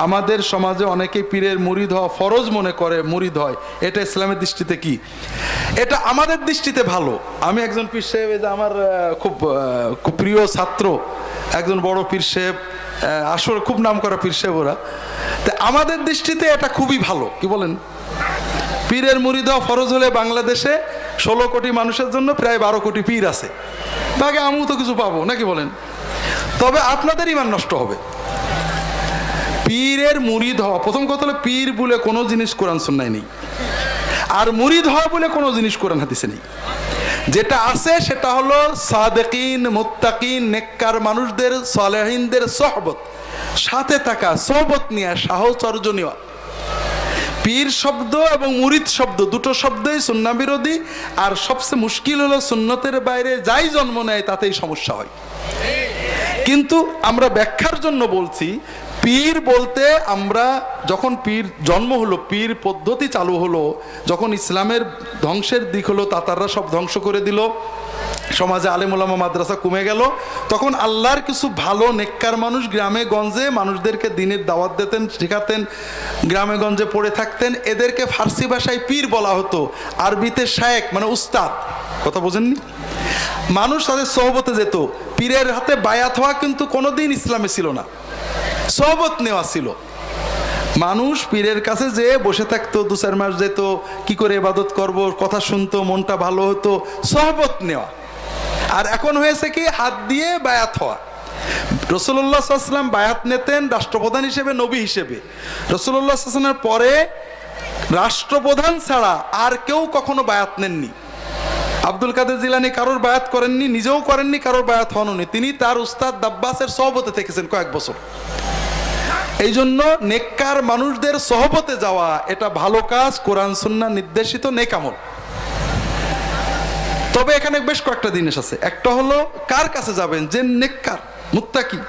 আমাদের সমাজে অনেকে পীরের মুরিদ হওয়া ফরজ মনে করে, মুরিদ হয়। এটা ইসলামের দৃষ্টিতে কি? এটা আমাদের দৃষ্টিতে ভালো। আমি একজন পীর সাহেব, যে আমার খুব প্রিয় ছাত্র, একজন বড় পীর সাহেব, আসলে খুব নাম করা পীর সাহেব ওরা। তা আমাদের দৃষ্টিতে এটা খুবই ভালো। কি বলেন? পীরের মুরিদ হওয়া ফরজ হলে বাংলাদেশে 16 কোটি মানুষের জন্য প্রায় 12 কোটি পীর আছে, বাকি আমিও তো কিছু পাবো নাকি বলেন? তবে আপনাদের ঈমান নষ্ট হবে। পীরের মুরিদ হওয়া, প্রথম কথা হলো পীর বলে কোনো জিনিস কোরআন সুন্নায় নেই, আর মুরিদ হওয়া বলে কোনো জিনিস কোরআন হাদিসে নেই। যেটা আছে সেটা হলো সাদেকিন, মুত্তাকিন, নেককার মানুষদের, সালেহিনদের সোহবত, সাথে থাকা, সোহবত নিয়ে সাহচর্য নেওয়া। পীর শব্দ এবং মুরিদ শব্দ দুটো শব্দই সুন্নাহ বিরোধী, আর সবচেয়ে মুশকিল হলো সুন্নতের বাইরে যাই জন্ম নেয় তাতেই সমস্যা হয়। কিন্তু আমরা ব্যাখ্যার জন্য বলছি, পীর বলতে আমরা যখন পীর জন্ম হলো, পীর পদ্ধতি চালু হলো, যখন ইসলামের ধ্বংসের দিক হলো, তাতাররা সব ধ্বংস করে দিল, সমাজে আলেম ওলামা মাদ্রাসা কমে গেল, তখন আল্লাহর কিছু ভালো নেককার মানুষ গ্রামে গঞ্জে মানুষদেরকে দিনের দাওয়াত দিতেন, শেখাতেন, গ্রামে গঞ্জে পড়ে থাকতেন। এদেরকে ফার্সি ভাষায় পীর বলা হতো, আরবিতে শায়েখ মানে উস্তাদ। কথা বোঝেননি? মানুষ তাদের সোহবতে যেত। পীরের হাতে বায়াত হওয়া কিন্তু কোনোদিন ইসলামে ছিল না, সোহবত নেওয়া ছিল। মানুষ পীরের কাছে যেয়ে বসে থাকতো, 2-4 মাস যেত, কি করে ইবাদত করব, কথা শুনতো, মনটা ভালো হতো, সোহবত নেওয়া। আর এখন হয়েছে কি, হাত দিয়ে বায়াত হওয়া। রাসূলুল্লাহ সাল্লাল্লাহু আলাইহি ওয়াসাল্লাম বায়াত নিতেন রাষ্ট্রপ্রধান হিসেবে, নবী হিসেবে। রাসূলুল্লাহ সাল্লাল্লাহু আলাইহি ওয়াসাল্লামের পরে রাষ্ট্রপ্রধান ছাড়া আর কেউ কখনো বায়াত নেননি। আব্দুল কাদের জিলানী কারোর বায়াত করেননি, নিজেও করেননি, কারোর বায়াত হননি। তিনি তার উস্তাদ দাব্বাসের সোহবতে থেকেছেন কয়েক বছর। এই জন্য নেককার মানুষদের সোহবতে যাওয়া এটা ভালো কাজ, কোরআন সুন্নাহ নির্দেশিত নেক আমল। তবে এখানে বেশ কয়েকটা জিনিস আছে। একটা হলো কার কাছে যাবেন, যে নেককার মুত্তাকি।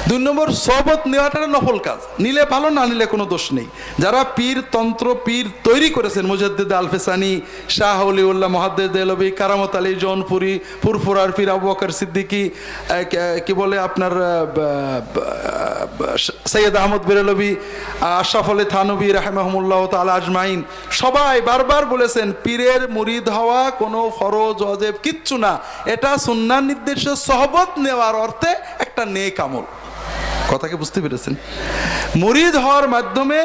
2 নম্বর, সোহবত নেওয়াটা নফল কাজ, নিলে ভালো, না নিলে কোনো দোষ নেই। যারা পীর তন্ত্র পীর তৈরি করেছেন, মুজাদ্দিদ আল-ফেসানি, শাহ ওলিউল্লাহ মুহাদ্দিদ দেহলভী, কারামত আলী জৌনপুরি, ফুরফুরার পীর আবু বকর সিদ্দিকী, কি বলে আপনার সৈয়দ আহমদ বেরেলভী, আশরাফ আলী থানভী রাহিমাহুমুল্লাহ তাআলা আজমাইন, সবাই বারবার বলেছেন পীরের মুরিদ হওয়া কোনো ফরজ ওয়াজিব কিচ্ছু না, এটা সুন্নাহ নির্দেশিত সোহবত নেওয়ার অর্থে একটা নেক আমল। কথাকে বুঝতে পেরেছেন? মুরিদ হওয়ার মাধ্যমে,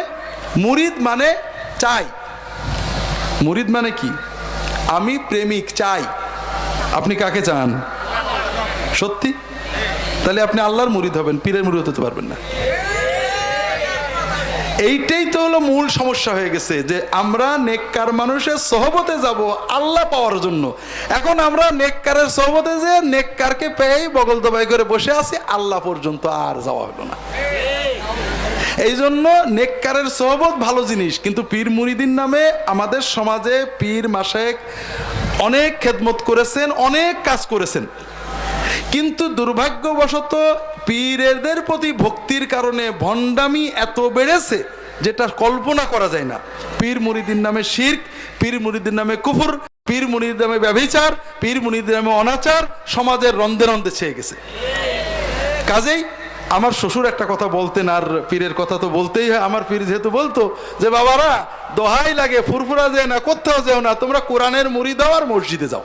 মুরিদ মানে চাই। মুরিদ মানে কি? আমি প্রেমিক, চাই। আপনি কাকে চান? সত্যি? তাহলে আপনি আল্লাহর মুরিদ হবেন, পীরের মুরিদ হতে পারবেন না। এইটাই তো হলো মূল সমস্যা হয়ে গেছে, যে আমরা নেককার মানুষের সোহবতে যাব আল্লাহ পাওয়ার জন্য। এখন আমরা নেককারের সোহবতে যে নেককারকে পেয়েই বগল দবাই করে বসে আছি, আল্লাহ পর্যন্ত আর যাওয়া হলো না। এই জন্য নেককারের সোহবত ভালো জিনিস, কিন্তু পীর মুরিদিন নামে আমাদের সমাজে পীর মাশায়েখ অনেক খেদমত করেছেন, অনেক কাজ করেছেন, কিন্তু দুর্ভাগ্যবশত পীরদের প্রতি ভক্তির কারণে ভণ্ডামি এত বেড়েছে যেটা কল্পনা করা যায় না। পীর মুরিদিন নামে শিরক, পীর মুরিদিন নামে কুফর, পীর মুরিদিন নামে ব্যভিচার, পীর মুরিদিন নামে অনাচার সমাজের রন্ধে রন্ধে ছেয়ে গেছে। কাজেই আমার শ্বশুর একটা কথা বলতেন, আর পীরের কথা তো বলতেই হয়। আমার পীর যেহেতু বলতো যে বাবারা দোহাই লাগে, ফুরফুরা যেও না, কোথাও যেও না, তোমরা কোরআনের মুরিদ হও আর মসজিদে যাও।